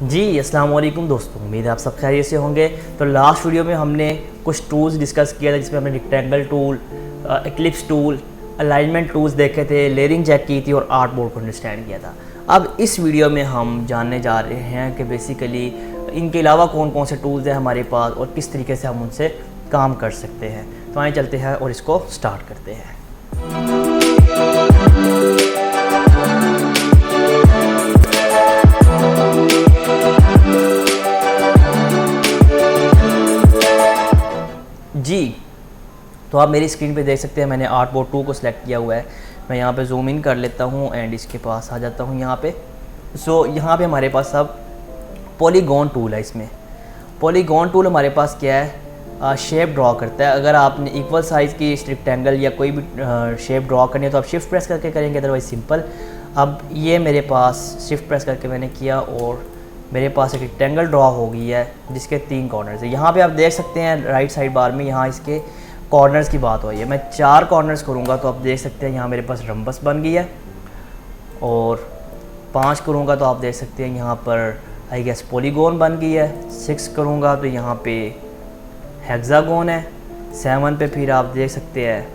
जी अस्सलाम वालेकुम दोस्तों, उम्मीद है आप सब खैरियत से होंगे। तो लास्ट वीडियो में हमने कुछ टूल्स डिस्कस किया था, जिसमें हमने rectangle tool, eclipse tool, alignment tools देखे थे, लेयरिंग चेक की थी और आर्ट बोर्ड को अंडरस्टैंड किया था। अब इस वीडियो में हम जानने जा रहे हैं कि बेसिकली इनके अलावा कौन कौन से टूल्स हैं हमारे पास और किस तरीके से हम उनसे काम कर सकते हैं। तो आइए चलते हैं और इसको स्टार्ट करते हैं। जी, तो आप मेरी स्क्रीन पे देख सकते हैं मैंने आर्ट बोर्ड 2 को सिलेक्ट किया हुआ है। मैं यहाँ पे जूम इन कर लेता हूँ एंड इसके पास आ जाता हूँ यहाँ पे। यहाँ पे हमारे पास अब पॉलीगॉन टूल है। इसमें पॉलीगॉन टूल हमारे पास क्या है, शेप ड्रॉ करता है। अगर आपने इक्वल साइज़ की रेक्टेंगल या कोई भी शेप ड्रॉ करनी है तो आप शिफ्ट प्रेस करके करेंगे, अदरवाइज सिंपल। अब ये मेरे पास शिफ्ट प्रेस करके मैंने किया और मेरे पास एक रेक्टेंगल ड्रॉ हो गई है जिसके 3 कॉर्नर्स है। यहाँ पे आप देख सकते हैं राइट साइड बार में यहाँ इसके कॉर्नर्स की बात हुई है। मैं 4 कॉर्नर्स करूँगा तो आप देख सकते हैं यहाँ मेरे पास रम्बस बन गई है, और 5 करूँगा तो आप देख सकते हैं यहाँ पर आई गेस पॉलीगॉन बन गई है। 6 करूँगा तो यहाँ पे हेक्सागोन है। 7 पे फिर आप देख सकते हैं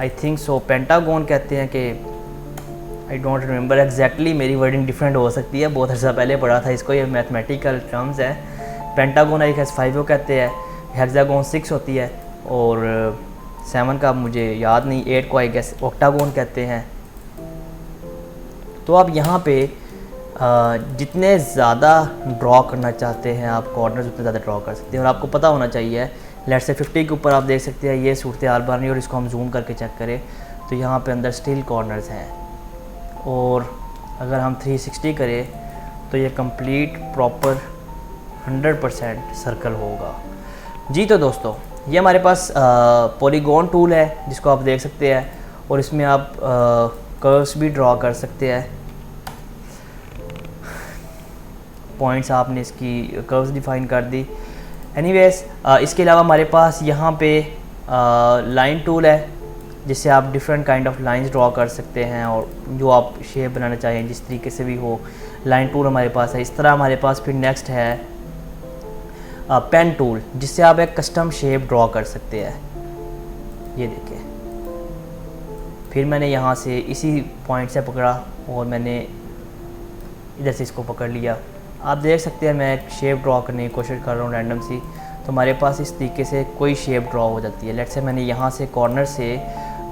आई थिंक सो पेंटागोन कहते हैं कि आई डोंट रिमेंबर एग्जैक्टली, मेरी वर्डिंग डिफरेंट हो सकती है, बहुत अर्सा पहले पढ़ा था इसको, ये मैथमेटिकल टर्म्स है। पेंटागोन आई गेस 5 को कहते हैं, हेक्सागोन 6 होती है, और 7 का मुझे याद नहीं, 8 को आई गेस ऑक्टागोन कहते हैं। तो आप यहाँ पे जितने ज़्यादा ड्रॉ करना चाहते हैं आप कॉर्नर्स उतने ज़्यादा ड्रॉ कर सकते हैं। और आपको पता होना चाहिए, लेट से 50 के ऊपर आप देख सकते हैं ये सूरत हाल बन रही है, और इसको हम जूम करके चेक करें तो यहाँ पे अंदर स्टिल कॉर्नर्स हैं। और अगर हम 360 करें तो ये कंप्लीट प्रॉपर 100% सर्कल होगा। जी तो दोस्तों, ये हमारे पास पॉलीगॉन टूल है जिसको आप देख सकते हैं, और इसमें आप कर्व्स भी ड्रॉ कर सकते हैं। पॉइंट्स आपने इसकी कर्व्स डिफाइन कर दी। एनीवेज इसके अलावा हमारे पास यहाँ पे लाइन टूल है जिससे आप different kind of lines draw कर सकते हैं, और जो आप शेप बनाना चाहें जिस तरीके से भी हो, लाइन टूल हमारे पास है। इस तरह हमारे पास फिर नेक्स्ट है पेन टूल, जिससे आप एक कस्टम शेप ड्रॉ कर सकते हैं। ये देखिए, फिर मैंने यहाँ से इसी पॉइंट से पकड़ा और मैंने इधर से इसको पकड़ लिया। आप देख सकते हैं मैं एक शेप ड्रॉ करने की कोशिश कर रहा हूँ रैंडम सी, तो हमारे पास इस तरीके से कोई शेप ड्रॉ हो जाती है। लेट्स से मैंने यहाँ से कॉर्नर से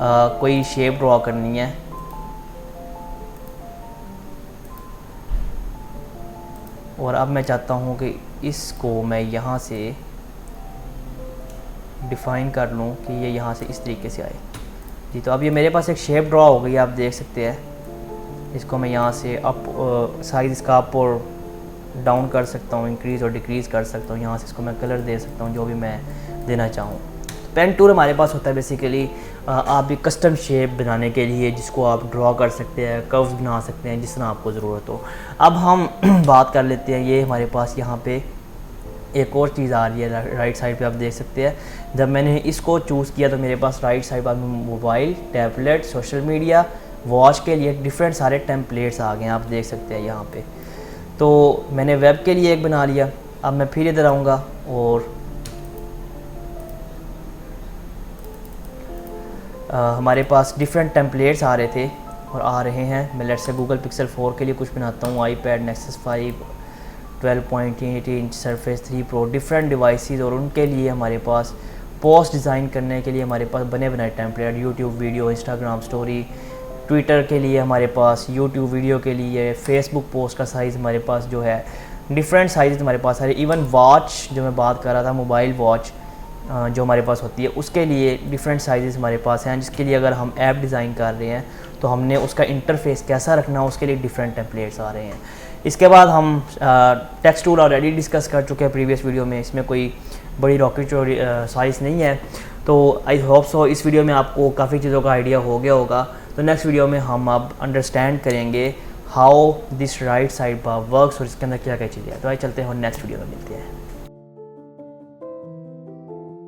कोई शेप ड्रॉ करनी है, और अब मैं चाहता हूँ कि इसको मैं यहाँ से डिफ़ाइन कर लूँ कि ये यहाँ से इस तरीके से आए। जी, तो अब ये मेरे पास एक शेप ड्रॉ हो गई, आप देख सकते हैं। इसको मैं यहाँ से अप साइज़ इसका अप और डाउन कर सकता हूँ, इंक्रीज़ और डिक्रीज़ कर सकता हूँ। यहाँ से इसको मैं कलर दे सकता हूँ जो भी मैं देना चाहूँ। पेन टूल हमारे पास होता है बेसिकली आप भी कस्टम शेप बनाने के लिए, जिसको आप ड्रॉ कर सकते हैं, कर्व्स बना सकते हैं जिस तरह आपको ज़रूरत हो। अब हम बात कर लेते हैं, ये हमारे पास यहाँ पे एक और चीज़ आ रही है राइट साइड पे, आप देख सकते हैं। जब मैंने इसको चूज़ किया तो मेरे पास राइट साइड पर mobile, tablet, social media, watch के लिए डिफरेंट सारे टेम्पलेट्स आ गए हैं, आप देख सकते हैं यहाँ पे। तो मैंने वेब के लिए एक बना लिया। अब मैं फिर इधर आऊँगा और हमारे पास डिफरेंट टेम्पलेट्स आ रहे थे और आ रहे हैं। मैं लेट्स से गूगल पिक्सल 4 के लिए कुछ बनाता हूँ, iPad, nexus 5, 12.8 inch, surface 3 pro, different devices, और उनके लिए हमारे पास पोस्ट डिज़ाइन करने के लिए हमारे पास बने बनाए template, YouTube video, Instagram story, Twitter के लिए हमारे पास, यूट्यूब वीडियो के लिए, फेसबुक पोस्ट का साइज़ हमारे पास जो है डिफरेंट साइज़ हमारे पास है। इवन वॉच जो मैं बात कर रहा था, मोबाइल वॉच जो हमारे पास होती है, उसके लिए डिफरेंट साइज़ हमारे पास हैं, जिसके लिए अगर हम ऐप डिज़ाइन कर रहे हैं तो हमने उसका इंटरफेस कैसा रखना है उसके लिए डिफरेंट टेम्पलेट्स आ रहे हैं। इसके बाद हम टेक्स्ट टूल ऑलरेडी डिस्कस कर चुके हैं प्रीवियस वीडियो में, इसमें कोई बड़ी रॉकेट साइज़ नहीं है। तो आई होप सो इस वीडियो में आपको काफ़ी चीज़ों का आइडिया हो गया होगा। तो नेक्स्ट वीडियो में हम अब अंडरस्टैंड करेंगे how this right side bar works और इसके अंदर क्या क्या चीज़ें हैं। तो आइए चलते हैं और नेक्स्ट वीडियो में मिलते हैं।